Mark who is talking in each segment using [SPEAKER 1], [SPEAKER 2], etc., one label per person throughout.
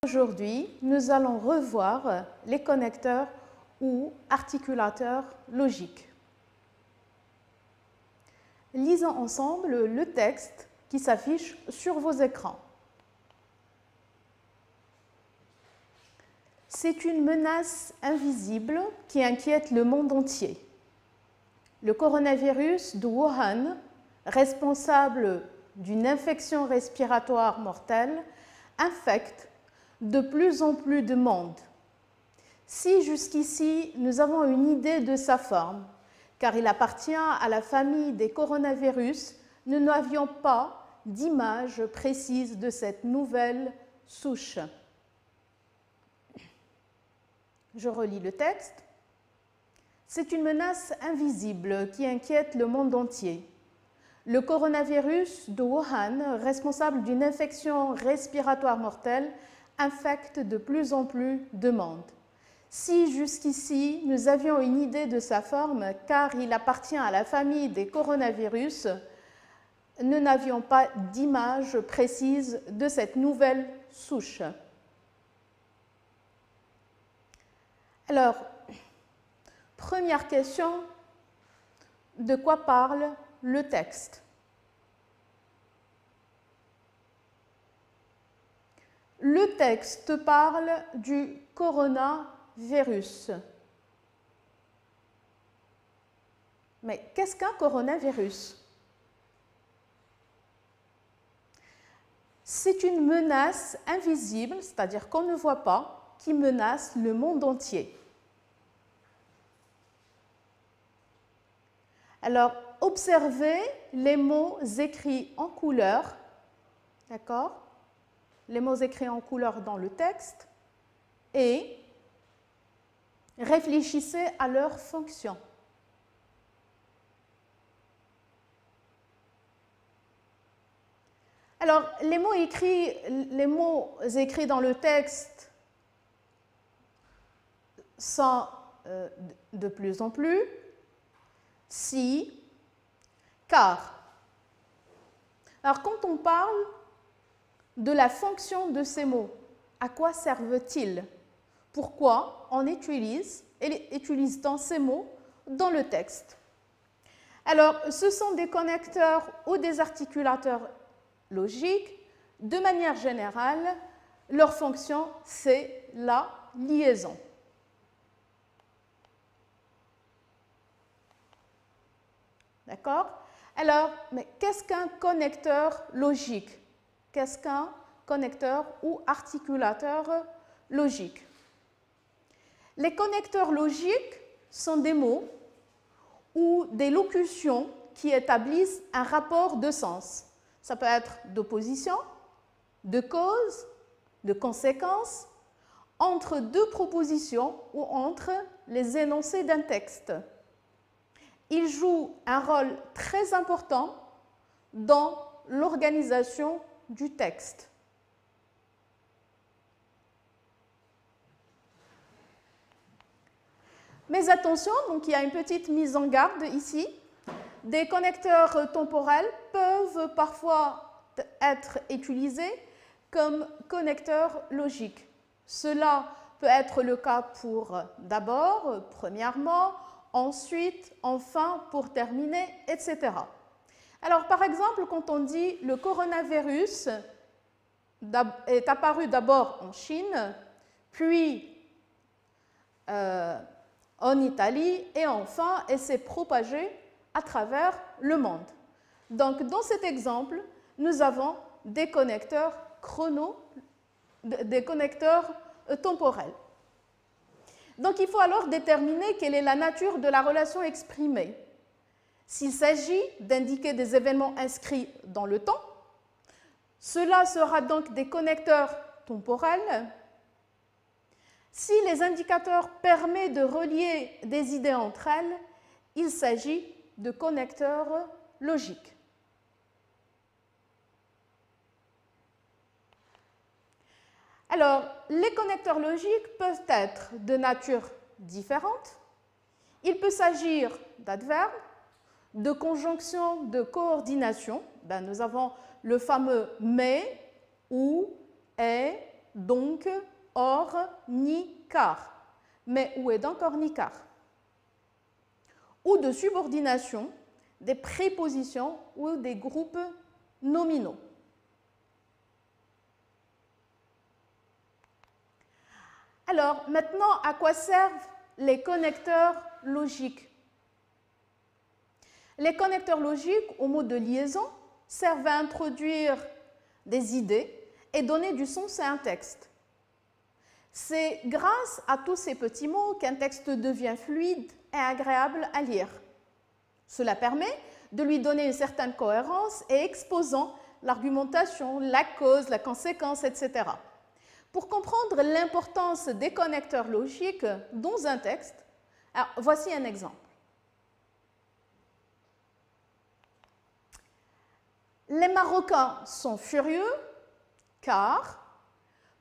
[SPEAKER 1] Aujourd'hui, nous allons revoir les connecteurs ou articulateurs logiques. Lisons ensemble le texte qui s'affiche sur vos écrans. C'est une menace invisible qui inquiète le monde entier. Le coronavirus de Wuhan, responsable d'une infection respiratoire mortelle, infecte de plus en plus de monde. Si jusqu'ici nous avons une idée de sa forme, car il appartient à la famille des coronavirus, nous n'avions pas d'image précise de cette nouvelle souche. Je relis le texte. C'est une menace invisible qui inquiète le monde entier. Le coronavirus de Wuhan, responsable d'une infection respiratoire mortelle, infecte de plus en plus de monde. Si jusqu'ici nous avions une idée de sa forme, car il appartient à la famille des coronavirus, nous n'avions pas d'image précise de cette nouvelle souche. Alors, première question, de quoi parle le texte? Le texte parle du coronavirus. Mais qu'est-ce qu'un coronavirus? C'est une menace invisible, c'est-à-dire qu'on ne voit pas, qui menace le monde entier. Alors, observez les mots écrits en couleur, d'accord? Les mots écrits en couleur dans le texte et réfléchissez à leur fonction. Alors, les mots écrits dans le texte sont de plus en plus si, car. Alors, quand on parle de la fonction de ces mots, à quoi servent-ils? Pourquoi on utilise-t-on ces mots dans le texte? Alors, ce sont des connecteurs ou des articulateurs logiques. De manière générale, leur fonction, c'est la liaison. D'accord? Alors, mais qu'est-ce qu'un connecteur logique? Qu'est-ce qu'un connecteur ou articulateur logique? Les connecteurs logiques sont des mots ou des locutions qui établissent un rapport de sens. Ça peut être d'opposition, de cause, de conséquence, entre deux propositions ou entre les énoncés d'un texte. Ils jouent un rôle très important dans l'organisation du texte. Mais attention, donc il y a une petite mise en garde ici. Des connecteurs temporels peuvent parfois être utilisés comme connecteurs logiques. Cela peut être le cas pour d'abord, premièrement, ensuite, enfin, pour terminer, etc. Alors, par exemple, quand on dit le coronavirus est apparu d'abord en Chine, puis en Italie, et enfin, et s'est propagé à travers le monde. Donc, dans cet exemple, nous avons des connecteurs temporels. Donc, il faut alors déterminer quelle est la nature de la relation exprimée. S'il s'agit d'indiquer des événements inscrits dans le temps, cela sera donc des connecteurs temporels. Si les indicateurs permettent de relier des idées entre elles, il s'agit de connecteurs logiques. Alors, les connecteurs logiques peuvent être de nature différente. Il peut s'agir d'adverbes, de conjonctions de coordination. Nous avons le fameux mais, ou, est, donc or, ni, car. Mais où est donc or, ni, car? Ou de subordination des prépositions ou des groupes nominaux. Alors, maintenant, à quoi servent les connecteurs logiques? Les connecteurs logiques, au mot de liaison, servent à introduire des idées et donner du sens à un texte. C'est grâce à tous ces petits mots qu'un texte devient fluide et agréable à lire. Cela permet de lui donner une certaine cohérence et exposant l'argumentation, la cause, la conséquence, etc. Pour comprendre l'importance des connecteurs logiques dans un texte, alors, voici un exemple. Les Marocains sont furieux car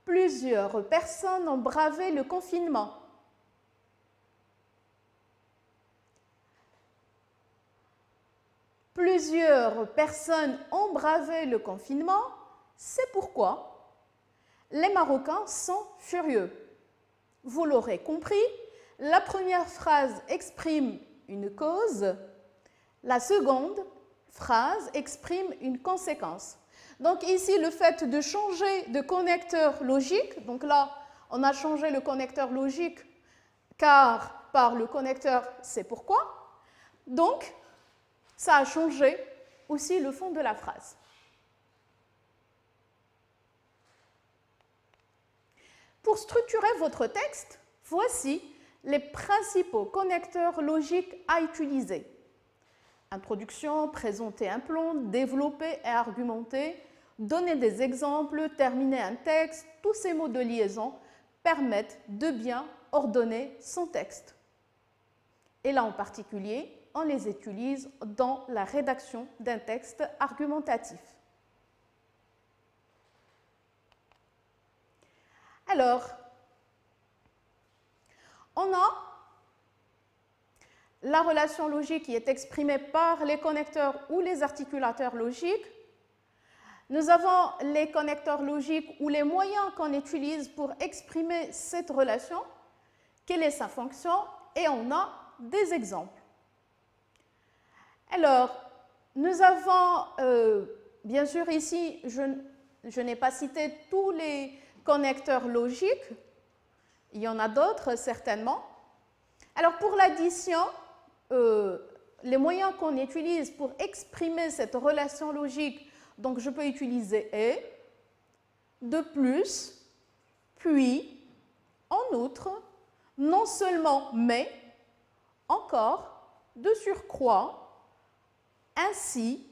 [SPEAKER 1] plusieurs personnes ont bravé le confinement. Plusieurs personnes ont bravé le confinement, c'est pourquoi les Marocains sont furieux. Vous l'aurez compris, la première phrase exprime une cause, la seconde phrase exprime une conséquence. Donc ici, le fait de changer de connecteur logique, donc là, on a changé le connecteur logique car par le connecteur c'est pourquoi, donc ça a changé aussi le fond de la phrase. Pour structurer votre texte, voici les principaux connecteurs logiques à utiliser. Introduction, présenter un plan, développer et argumenter, donner des exemples, terminer un texte, tous ces mots de liaison permettent de bien ordonner son texte. Et là en particulier, on les utilise dans la rédaction d'un texte argumentatif. Alors, on a la relation logique qui est exprimée par les connecteurs ou les articulateurs logiques. Nous avons les connecteurs logiques ou les moyens qu'on utilise pour exprimer cette relation, quelle est sa fonction, et on a des exemples. Alors, nous avons, bien sûr ici, je n'ai pas cité tous les connecteurs logiques, il y en a d'autres certainement. Alors pour l'addition, les moyens qu'on utilise pour exprimer cette relation logique, donc je peux utiliser et, de plus, puis, en outre, non seulement mais, encore, de surcroît, ainsi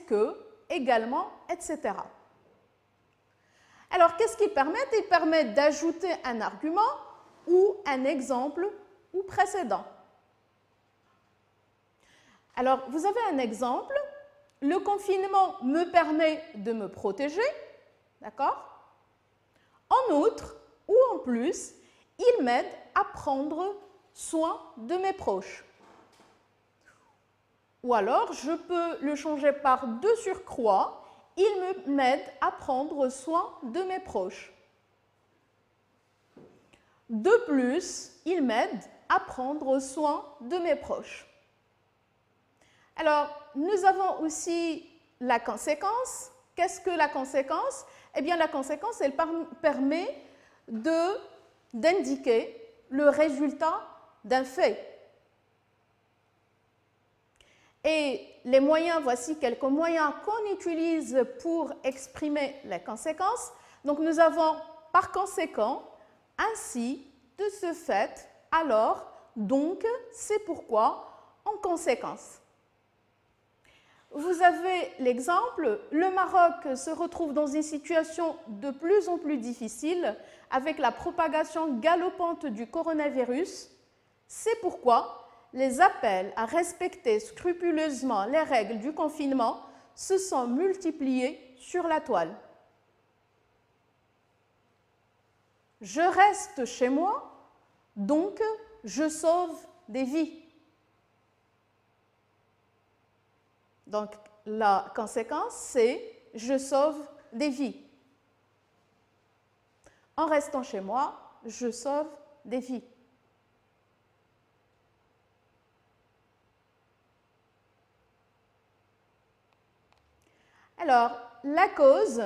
[SPEAKER 1] que, également, etc. Alors, qu'est-ce qu'il permet? Il permet d'ajouter un argument ou un exemple ou précédent. Alors, vous avez un exemple. Le confinement me permet de me protéger, d'accord? En outre, ou en plus, il m'aide à prendre soin de mes proches. Ou alors, je peux le changer par de surcroît, il m'aide à prendre soin de mes proches. De plus, il m'aide à prendre soin de mes proches. Alors, nous avons aussi la conséquence. Qu'est-ce que la conséquence? Eh bien, la conséquence, elle permet d'indiquer le résultat d'un fait. Et les moyens, voici quelques moyens qu'on utilise pour exprimer les conséquences. Donc, nous avons par conséquent, ainsi, de ce fait, alors, donc, c'est pourquoi, en conséquence. Vous avez l'exemple, le Maroc se retrouve dans une situation de plus en plus difficile avec la propagation galopante du coronavirus. C'est pourquoi les appels à respecter scrupuleusement les règles du confinement se sont multipliés sur la toile. Je reste chez moi, donc je sauve des vies. Donc, la conséquence, c'est « je sauve des vies ». En restant chez moi, je sauve des vies. Alors, la cause,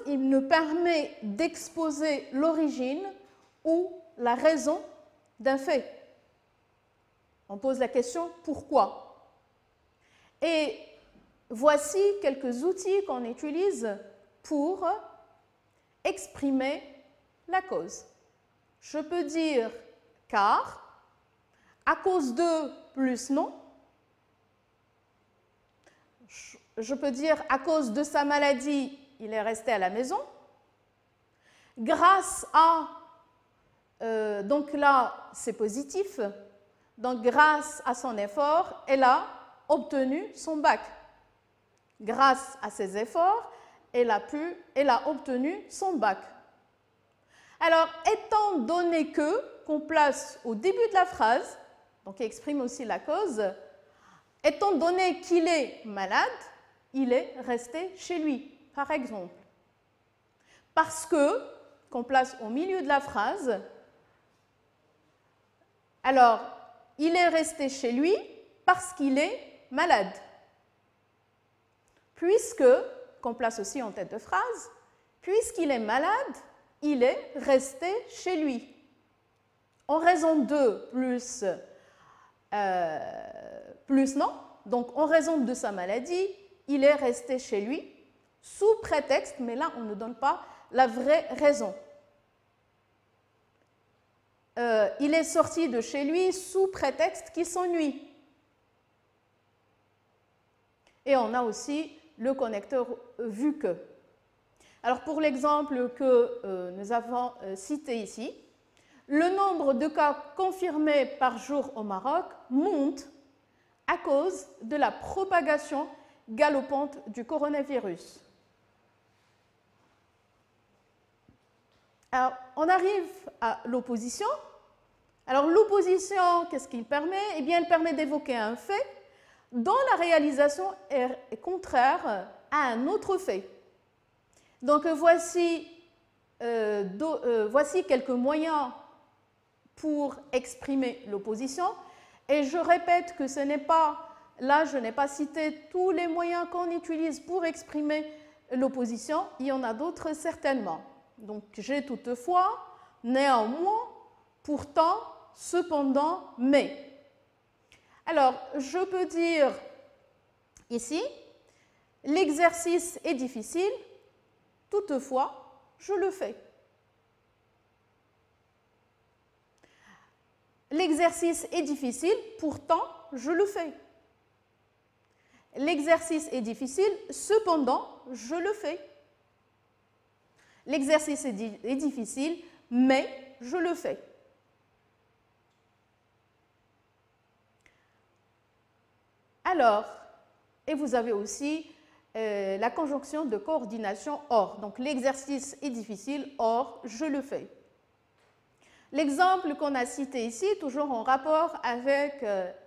[SPEAKER 1] il nous permet d'exposer l'origine ou la raison d'un fait. On pose la question pourquoi? Et voici quelques outils qu'on utilise pour exprimer la cause. Je peux dire car, à cause de plus non. Je peux dire à cause de sa maladie, il est resté à la maison. Grâce à, donc là c'est positif, donc grâce à son effort, elle a obtenu son bac. Grâce à ses efforts, elle a obtenu son bac. Alors, étant donné qu'on place au début de la phrase, donc qui exprime aussi la cause, étant donné qu'il est malade, il est resté chez lui, par exemple. Parce qu'on place au milieu de la phrase, alors, il est resté chez lui parce qu'il est malade. Puisque, qu'on place aussi en tête de phrase, puisqu'il est malade, il est resté chez lui. En raison de plus non, donc en raison de sa maladie, il est resté chez lui sous prétexte, mais là on ne donne pas la vraie raison. Il est sorti de chez lui sous prétexte qu'il s'ennuie. Et on a aussi le connecteur vu que. Alors pour l'exemple que nous avons cité ici, le nombre de cas confirmés par jour au Maroc monte à cause de la propagation galopante du coronavirus. Alors, on arrive à l'opposition. Alors, l'opposition, qu'est-ce qu'il permet? Eh bien, elle permet d'évoquer un fait dont la réalisation est contraire à un autre fait. Donc, voici quelques moyens pour exprimer l'opposition. Et je répète que ce n'est pas, là, je n'ai pas cité tous les moyens qu'on utilise pour exprimer l'opposition. Il y en a d'autres certainement. Donc, j'ai toutefois, néanmoins, pourtant, cependant, mais. Alors, je peux dire ici, l'exercice est difficile, toutefois, je le fais. L'exercice est difficile, pourtant, je le fais. L'exercice est difficile, cependant, je le fais. L'exercice est difficile, mais je le fais. Alors, et vous avez aussi la conjonction de coordination or. Donc, l'exercice est difficile, or, je le fais. L'exemple qu'on a cité ici, toujours en rapport avec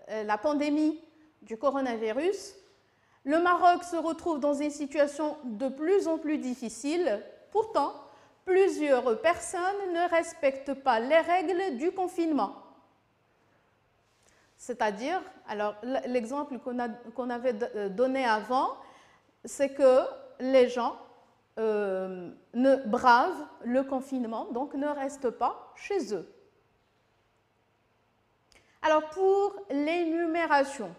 [SPEAKER 1] la pandémie du coronavirus, le Maroc se retrouve dans une situation de plus en plus difficile. Pourtant, plusieurs personnes ne respectent pas les règles du confinement. C'est-à-dire, alors l'exemple qu'on avait donné avant, c'est que les gens ne bravent le confinement, donc ne restent pas chez eux. Alors pour l'énumération,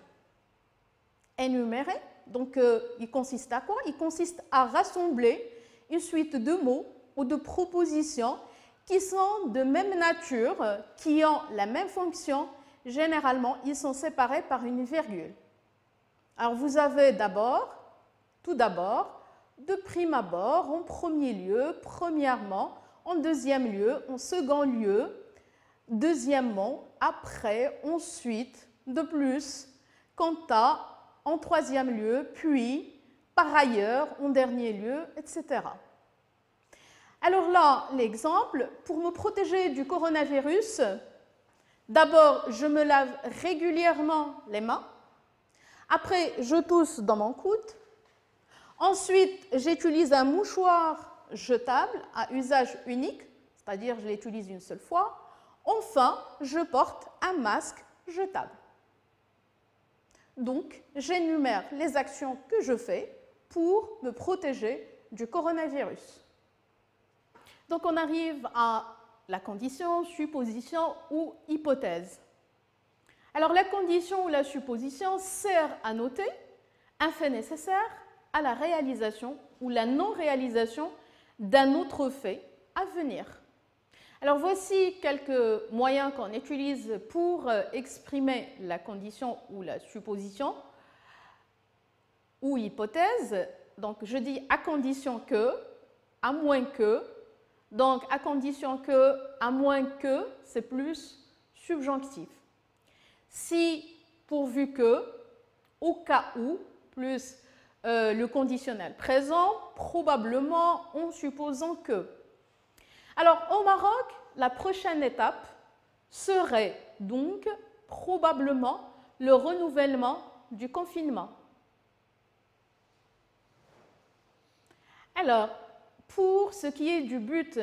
[SPEAKER 1] énumérer, donc il consiste à quoi? Il consiste à rassembler une suite de mots ou de propositions qui sont de même nature, qui ont la même fonction. Généralement, ils sont séparés par une virgule. Alors vous avez tout d'abord, de prime abord, en premier lieu, premièrement, en deuxième lieu, en second lieu, deuxièmement, après, ensuite, de plus, quant à, en troisième lieu, puis, par ailleurs, en dernier lieu, etc. Alors là, l'exemple, pour me protéger du coronavirus, d'abord, je me lave régulièrement les mains. Après, je tousse dans mon coude. Ensuite, j'utilise un mouchoir jetable à usage unique, c'est-à-dire je l'utilise une seule fois. Enfin, je porte un masque jetable. Donc, j'énumère les actions que je fais pour me protéger du coronavirus. Donc, on arrive à la condition, supposition ou hypothèse. Alors, la condition ou la supposition sert à noter un fait nécessaire à la réalisation ou la non-réalisation d'un autre fait à venir. Alors, voici quelques moyens qu'on utilise pour exprimer la condition ou la supposition ou hypothèse. Donc, je dis à condition que, à moins que. Donc, à condition que, à moins que, c'est plus subjonctif. Si, pourvu que, au cas où, plus le conditionnel présent, probablement en supposant que. Alors, au Maroc, la prochaine étape serait donc probablement le renouvellement du confinement. Alors, pour ce qui est du but,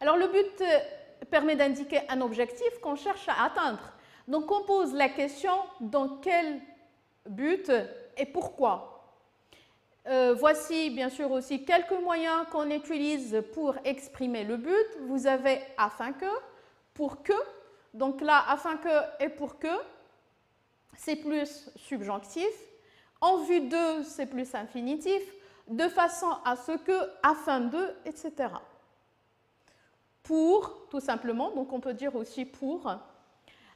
[SPEAKER 1] alors le but permet d'indiquer un objectif qu'on cherche à atteindre. Donc, on pose la question dans quel but et pourquoi. Voici bien sûr aussi quelques moyens qu'on utilise pour exprimer le but. Vous avez afin que, pour que. Donc là, afin que et pour que, c'est plus subjonctif. En vue de, c'est plus infinitif. De façon à ce que, afin de, etc. Pour, tout simplement, donc on peut dire aussi pour.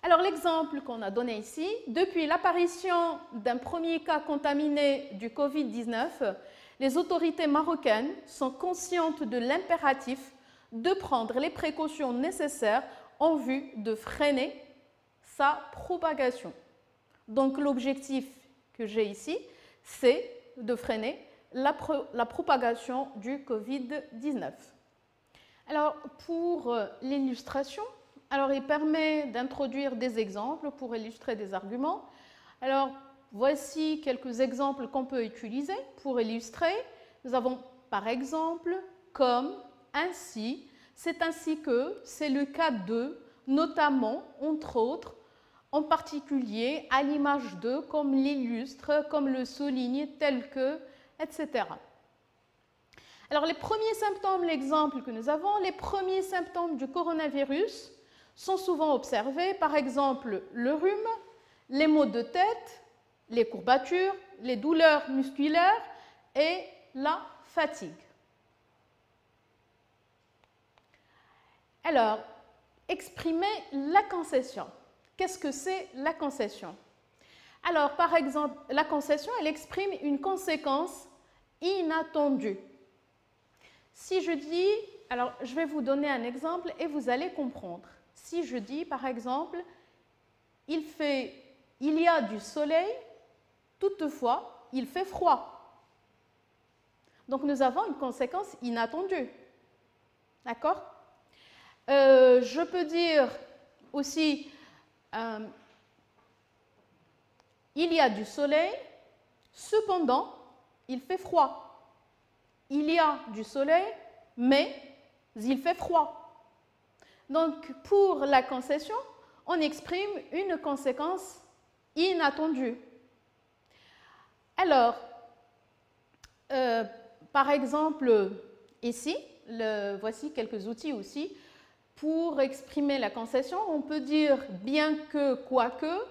[SPEAKER 1] Alors l'exemple qu'on a donné ici, depuis l'apparition d'un premier cas contaminé du Covid-19, les autorités marocaines sont conscientes de l'impératif de prendre les précautions nécessaires en vue de freiner sa propagation. Donc l'objectif que j'ai ici, c'est de freiner la propagation du Covid-19. Alors pour l'illustration, alors, il permet d'introduire des exemples pour illustrer des arguments. Alors, voici quelques exemples qu'on peut utiliser pour illustrer. Nous avons par exemple comme, ainsi, c'est ainsi que, c'est le cas de, notamment, entre autres, en particulier, à l'image de, comme l'illustre, comme le souligne, tel que, etc. Alors, les premiers symptômes, l'exemple que nous avons, les premiers symptômes du coronavirus sont souvent observés, par exemple le rhume, les maux de tête, les courbatures, les douleurs musculaires et la fatigue. Alors, exprimer la concession. Qu'est-ce que c'est la concession? Alors, par exemple, la concession, elle exprime une conséquence inattendue. Si je dis, alors je vais vous donner un exemple et vous allez comprendre. Si je dis, par exemple, il y a du soleil, toutefois, il fait froid. Donc, nous avons une conséquence inattendue. D'accord? Je peux dire aussi, il y a du soleil, cependant, il fait froid. Il y a du soleil, mais il fait froid. Donc, pour la concession, on exprime une conséquence inattendue. Alors, par exemple, ici, voici quelques outils aussi. Pour exprimer la concession, on peut dire bien que, quoique.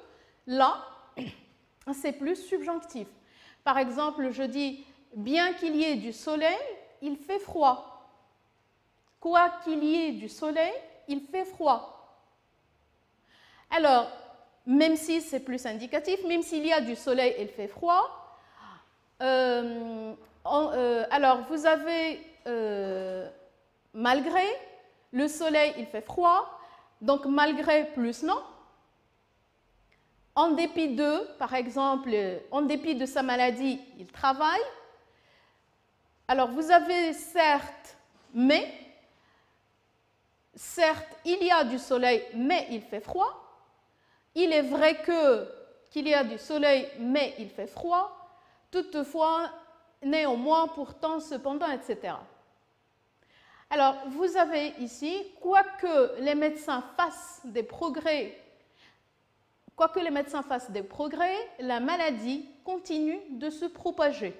[SPEAKER 1] Là, c'est plus subjonctif. Par exemple, je dis bien qu'il y ait du soleil, il fait froid. Quoi qu'il y ait du soleil, il fait froid. Alors, même si c'est plus indicatif, même s'il y a du soleil, il fait froid. Alors, vous avez malgré, le soleil, il fait froid. Donc, malgré plus non. En dépit de, par exemple, en dépit de sa maladie, il travaille. Alors, vous avez certes, mais. Certes, il y a du soleil, mais il fait froid. Il est vrai qu'il y a du soleil, mais il fait froid. Toutefois, néanmoins, pourtant, cependant, etc. Alors, vous avez ici, quoique les médecins fassent des progrès, la maladie continue de se propager.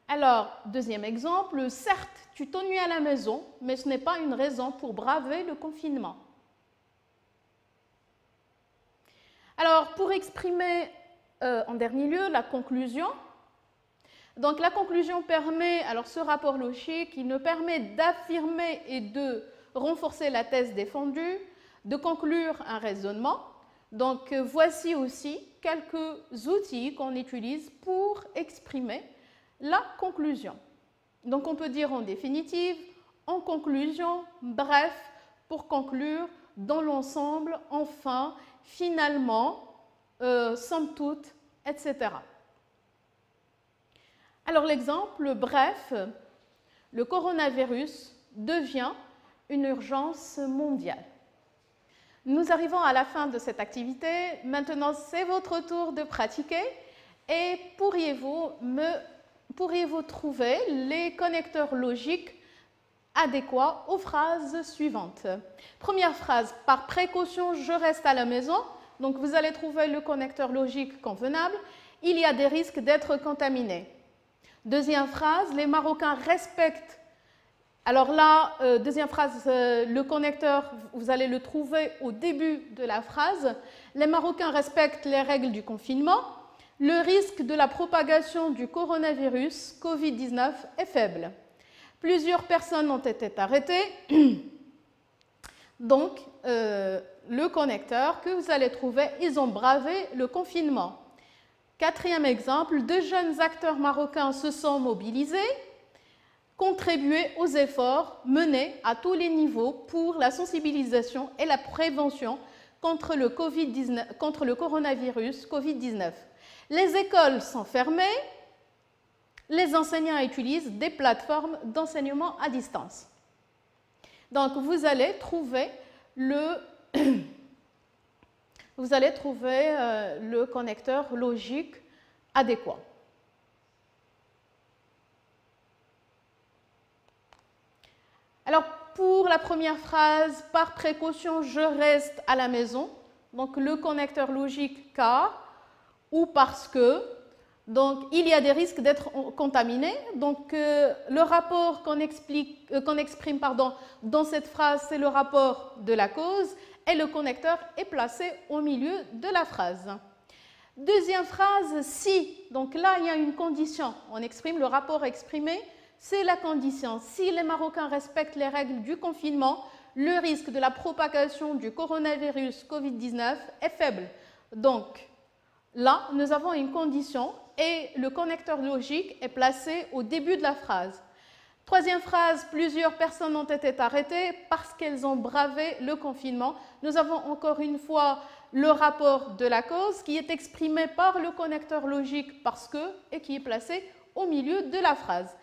[SPEAKER 1] Alors, deuxième exemple, certes, tu t'ennuies à la maison, mais ce n'est pas une raison pour braver le confinement. Alors, pour exprimer en dernier lieu la conclusion, donc la conclusion permet, alors ce rapport logique, il nous permet d'affirmer et de renforcer la thèse défendue, de conclure un raisonnement. Donc, voici aussi quelques outils qu'on utilise pour exprimer la conclusion. Donc, on peut dire en définitive, en conclusion, bref, pour conclure, dans l'ensemble, enfin, finalement, somme toute, etc. Alors, l'exemple, bref, le coronavirus devient une urgence mondiale. Nous arrivons à la fin de cette activité. Maintenant, c'est votre tour de pratiquer. Et pourriez-vous trouver les connecteurs logiques adéquats aux phrases suivantes? Première phrase, par précaution, je reste à la maison. Donc, vous allez trouver le connecteur logique convenable. Il y a des risques d'être contaminé. Deuxième phrase, les Marocains respectent. Alors là, deuxième phrase, le connecteur, vous allez le trouver au début de la phrase. Les Marocains respectent les règles du confinement. Le risque de la propagation du coronavirus Covid-19 est faible. Plusieurs personnes ont été arrêtées. Donc, le connecteur que vous allez trouver, ils ont bravé le confinement. Quatrième exemple, deux jeunes acteurs marocains se sont mobilisés, contribuer aux efforts menés à tous les niveaux pour la sensibilisation et la prévention contre le coronavirus Covid-19. Les écoles sont fermées, les enseignants utilisent des plateformes d'enseignement à distance. Donc, vous allez trouver le connecteur logique adéquat. Alors, pour la première phrase, par précaution, je reste à la maison. Donc, le connecteur logique car ou parce que. Donc, il y a des risques d'être contaminé. Donc, le rapport qu'on exprime dans cette phrase, c'est le rapport de la cause et le connecteur est placé au milieu de la phrase. Deuxième phrase, si. Donc là, il y a une condition. On exprime le rapport exprimé, c'est la condition. Si les Marocains respectent les règles du confinement, le risque de la propagation du coronavirus Covid-19 est faible. Donc, là, nous avons une condition et le connecteur logique est placé au début de la phrase. Troisième phrase, plusieurs personnes ont été arrêtées parce qu'elles ont bravé le confinement. Nous avons encore une fois le rapport de la cause qui est exprimé par le connecteur logique parce que et qui est placé au milieu de la phrase.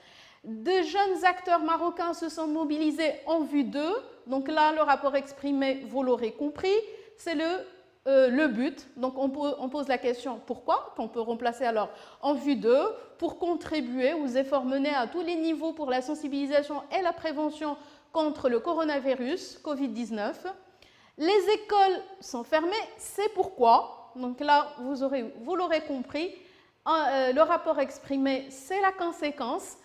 [SPEAKER 1] De jeunes acteurs marocains se sont mobilisés en vue d'eux. Donc là, le rapport exprimé, vous l'aurez compris, c'est le but. Donc on pose la question pourquoi, qu'on peut remplacer alors en vue d'eux, pour contribuer aux efforts menés à tous les niveaux pour la sensibilisation et la prévention contre le coronavirus Covid-19. Les écoles sont fermées, c'est pourquoi. Donc là, vous l'aurez compris, le rapport exprimé, c'est la conséquence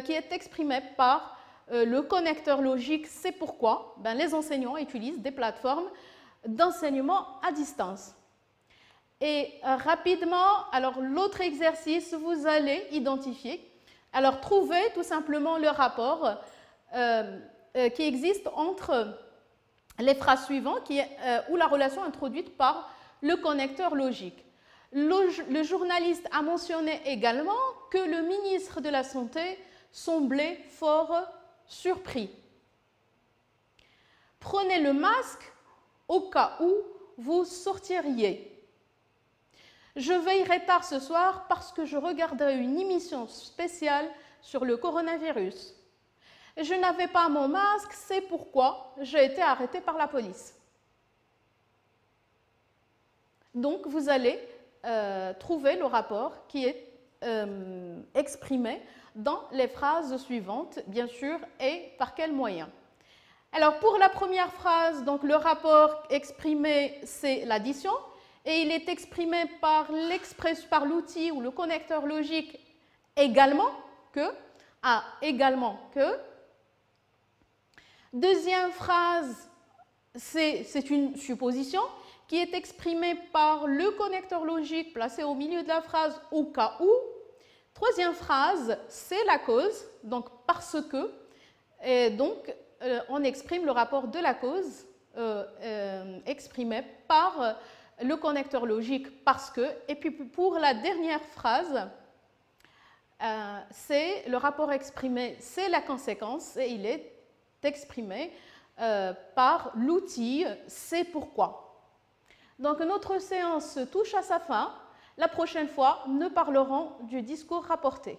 [SPEAKER 1] qui est exprimée par le connecteur logique, c'est pourquoi. Les enseignants utilisent des plateformes d'enseignement à distance. Et rapidement, alors l'autre exercice, vous allez identifier, alors trouver tout simplement le rapport qui existe entre les phrases suivantes ou la relation introduite par le connecteur logique. Le journaliste a mentionné également que le ministre de la Santé semblait fort surpris. Prenez le masque au cas où vous sortiriez. Je veillerai tard ce soir parce que je regarderai une émission spéciale sur le coronavirus. Je n'avais pas mon masque, c'est pourquoi j'ai été arrêté par la police. Donc, vous allez trouver le rapport qui est exprimé dans les phrases suivantes, bien sûr, et par quels moyens. Alors, pour la première phrase, donc, le rapport exprimé, c'est l'addition, et il est exprimé par l'outil ou le connecteur logique également que, également que. Deuxième phrase, c'est une supposition qui est exprimée par le connecteur logique placé au milieu de la phrase au cas où. Troisième phrase, c'est la cause, donc parce que, et donc on exprime le rapport de la cause exprimé par le connecteur logique parce que. Et puis pour la dernière phrase, c'est le rapport exprimé, c'est la conséquence et il est exprimé par l'outil c'est pourquoi. Donc notre séance touche à sa fin. La prochaine fois, nous parlerons du discours rapporté.